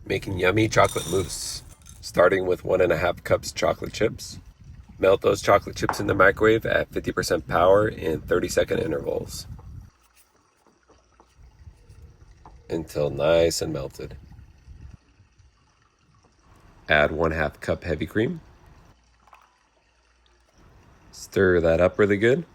Making yummy chocolate mousse. Starting with 1.5 cups chocolate chips. Melt those chocolate chips in the microwave at 50% power in 30-second intervals until nice and melted. Add 1/2 cup heavy cream. Stir that up really good.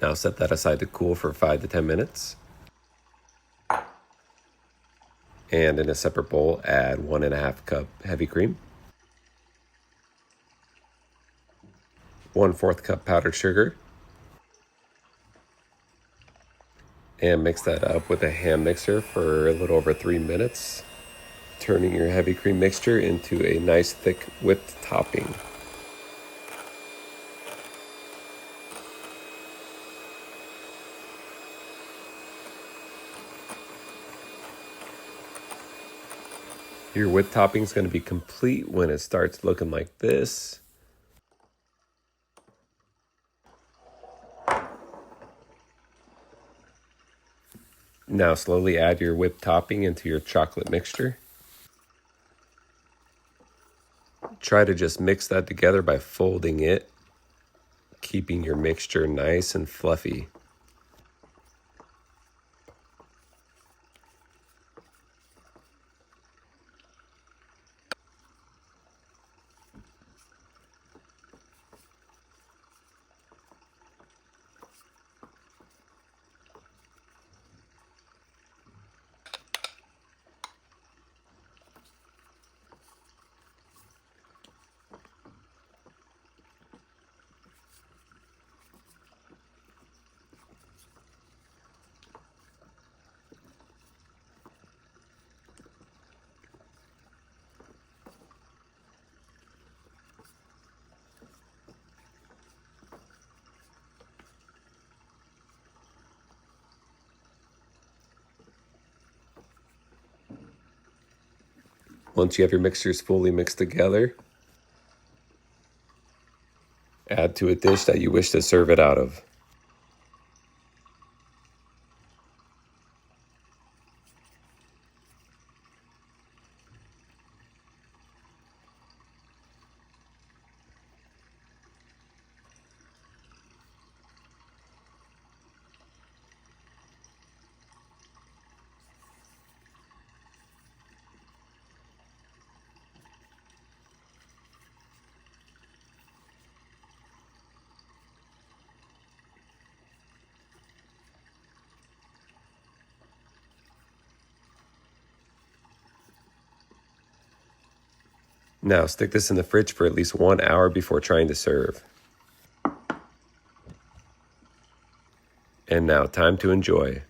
Now set that aside to cool for 5 to 10 minutes. And in a separate bowl, add 1.5 cup heavy cream, 1/4 cup powdered sugar, and mix that up with a hand mixer for a little over 3 minutes, turning your heavy cream mixture into a nice thick whipped topping. Your whipped topping is going to be complete when it starts looking like this. Now slowly add your whipped topping into your chocolate mixture. Try to just mix that together by folding it, keeping your mixture nice and fluffy. Once you have your mixtures fully mixed together, add to a dish that you wish to serve it out of. Now stick this in the fridge for at least 1 hour before trying to serve. And now time to enjoy.